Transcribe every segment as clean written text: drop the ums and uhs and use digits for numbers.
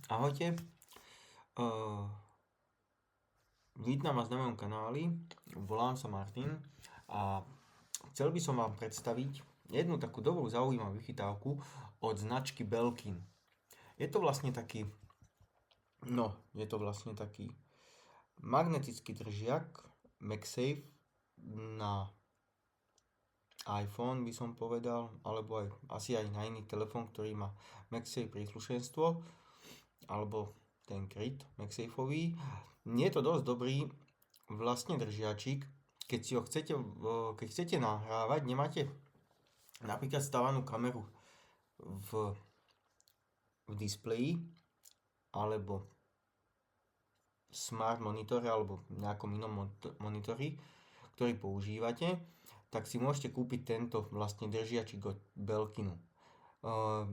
Ahojte, uh, vítam vás na mojom kanáli, volám sa Martin a chcel by som vám predstaviť jednu takú dobrú zaujímavú vychytávku od značky Belkin. Je to vlastne taký magnetický držiak MagSafe na iPhone by som povedal, alebo asi aj na iný telefón, ktorý má MagSafe príslušenstvo, alebo ten kryt MagSafeový. Je to dosť dobrý vlastne držiačik, keď chcete nahrávať, nemáte napríklad stávanú kameru v displeji alebo smart monitore alebo nejakom inom monitore, ktorý používate, tak si môžete kúpiť tento vlastne držiačik od Belkinu.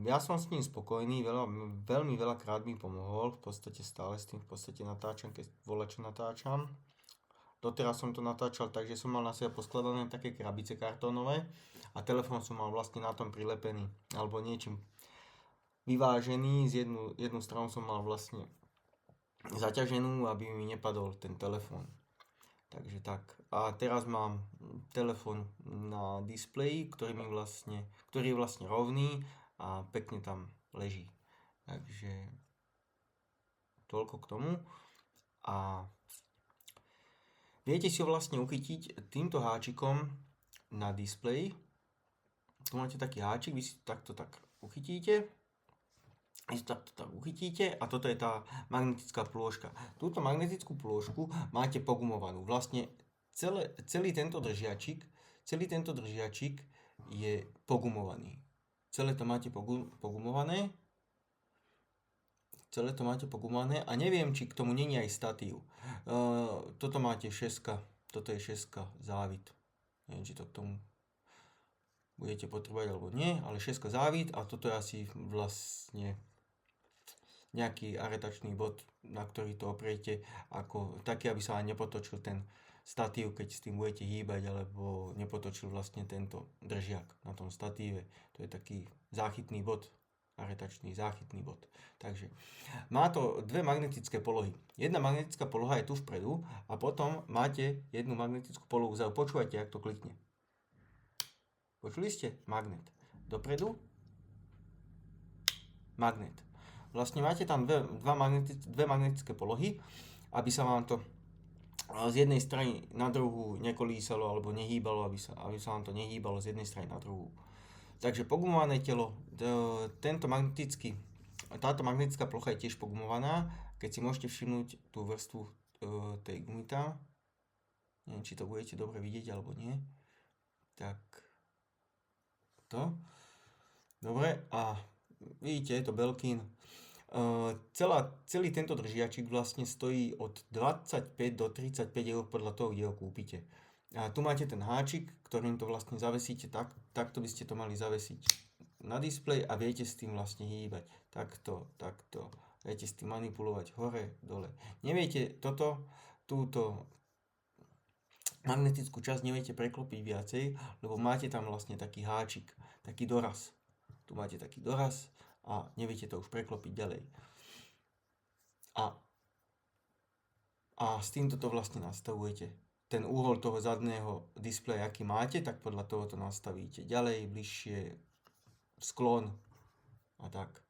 Ja som s ním spokojný, veľmi veľakrát mi pomohol, v podstate stále s tým natáčam, keď volačo natáčam. Doteraz som to natáčal tak, že som mal na sebe poskladané také krabice kartónové a telefón som mal vlastne na tom prilepený, alebo niečím vyvážený, jednu stranu som mal vlastne zaťaženú, aby mi nepadol ten telefón. Takže tak. A teraz mám telefón na displeji, ktorý je vlastne rovný a pekne tam leží. Takže toľko k tomu. A viete si ho vlastne uchytiť týmto háčikom na displeji. Tu máte taký háčik, vy si takto tak uchytíte. A toto je tá magnetická plôžka. Túto magnetickú plôžku máte pogumovanú. Vlastne celý tento držiačik je pogumovaný. Celé to máte pogumované a neviem, či k tomu není aj statív. Toto máte 6, toto je 6 závit. Neviem, či to k tomu budete potrebovať alebo nie, ale 6 závit a toto je asi vlastne nejaký aretačný bod, na ktorý to opriete, ako taký, aby sa aj nepotočil ten statív, keď s tým budete hýbať, alebo nepotočil vlastne tento držiak na tom statíve. To je taký záchytný bod, aretačný záchytný bod. Takže má to dve magnetické polohy. Jedna magnetická poloha je tu vpredu a potom máte jednu magnetickú polohu vzadu. Počúvajte, jak to klikne. Počuli ste? Magnet. Dopredu. Magnet. Vlastne máte tam dve magnetické polohy, aby sa vám to z jednej strany na druhú nekolísalo alebo nehýbalo, aby sa vám to nehýbalo z jednej strany na druhú. Takže pogumované telo, táto magnetická plocha je tiež pogumovaná. Keď si môžete všimnúť tú vrstvu tej gumy tam, neviem, či to budete dobre vidieť alebo nie, tak to. Dobre, a vidíte, je to Belkin. Celý tento držiačik vlastne stojí od 25 do 35 eur podľa toho, kde ho kúpite. A tu máte ten háčik, ktorým to vlastne zavesíte, takto by ste to mali zavesiť na displej a viete s tým vlastne hýbať. Takto. Viete s tým manipulovať hore, dole. Neviete túto magnetickú časť neviete preklopiť viacej, lebo máte tam vlastne taký háčik, taký doraz. Tu máte taký doraz a neviete to už preklopiť ďalej. A s týmto to vlastne nastavujete. Ten úhol toho zadného displeja, aký máte, tak podľa toho to nastavíte. Ďalej, bližšie, sklon a tak.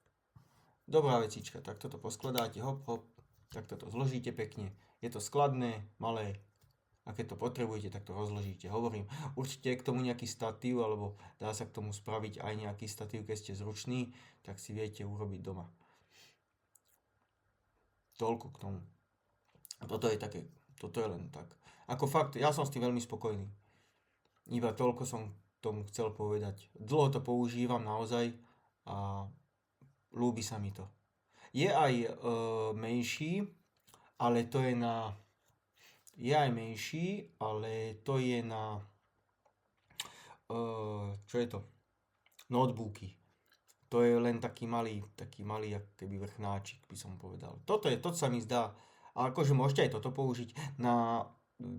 Dobrá vecička, tak toto poskladáte, hop, tak toto zložíte pekne. Je to skladné, malé. A keď to potrebujete, tak to rozložíte. Hovorím, určite k tomu nejaký statív, alebo dá sa k tomu spraviť aj nejaký statív, keď ste zruční, tak si viete urobiť doma. Toľko k tomu. Toto je len tak. Ako fakt, ja som s tým veľmi spokojný. Iba toľko som tomu chcel povedať. Dlho to používam naozaj a ľúbi sa mi to. Je aj menší, ale to je na... čo je to? Notebooky. To je len taký malý, ako keby vrchnáčik, by som povedal. Toto sa mi zdá, a akože môžete aj toto použiť na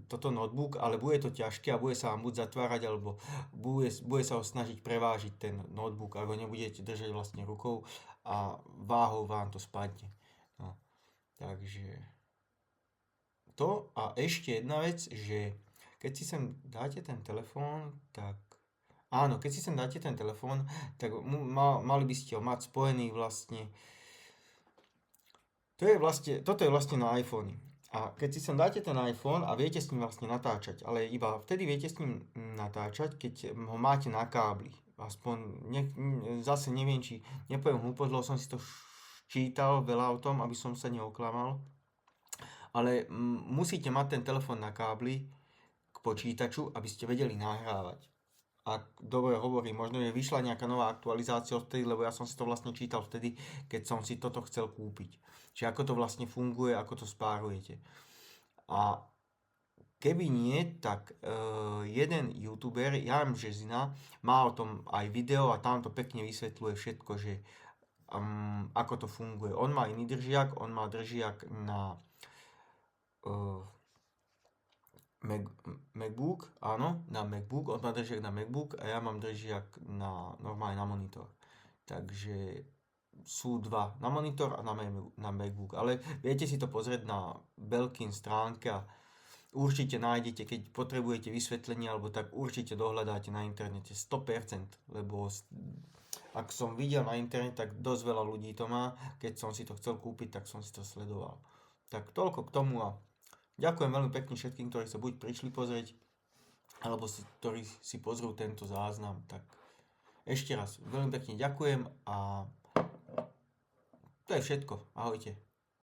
toto notebook, ale bude to ťažké a bude sa vám buď zatvárať, alebo bude sa ho snažiť prevážiť ten notebook, alebo nebudete držať vlastne rukou a váhou vám to spadne. Takže to a ešte jedna vec, že keď si sem dáte ten telefón, tak áno, keď si sem dáte ten telefón, tak mali by ste ho mať spojený vlastne. Toto je vlastne na iPhone. A keď si sem dáte ten iPhone a viete s ním vlastne natáčať, ale iba vtedy viete s ním natáčať, keď ho máte na kábli. Aspoň, zase neviem, či nepoviem hlúposť, lebo som si to čítal veľa o tom, aby som sa neoklamal. Ale musíte mať ten telefón na kábli k počítaču, aby ste vedeli nahrávať. Ak dobre hovorím, možno je vyšla nejaká nová aktualizácia vtedy, lebo ja som si to vlastne čítal vtedy, keď som si toto chcel kúpiť. Čiže ako to vlastne funguje, ako to spárujete. A keby nie, tak jeden youtuber, Jan Březina, má o tom aj video a tam to pekne vysvetľuje všetko, že ako to funguje. On má iný držiak, on má držiak na MacBook, áno, na MacBook, on má držiak na MacBook a ja mám držiak normálne na monitor. Takže sú dva na monitor a na MacBook. Ale viete si to pozrieť na Belkin stránke a určite nájdete, keď potrebujete vysvetlenie alebo tak určite dohľadáte na internete 100%, lebo ak som videl na internete, tak dosť veľa ľudí to má. Keď som si to chcel kúpiť, tak som si to sledoval. Tak toľko k tomu a ďakujem veľmi pekne všetkým, ktorí sa buď prišli pozrieť, alebo ktorí si pozrú tento záznam. Tak ešte raz veľmi pekne ďakujem a to je všetko. Ahojte.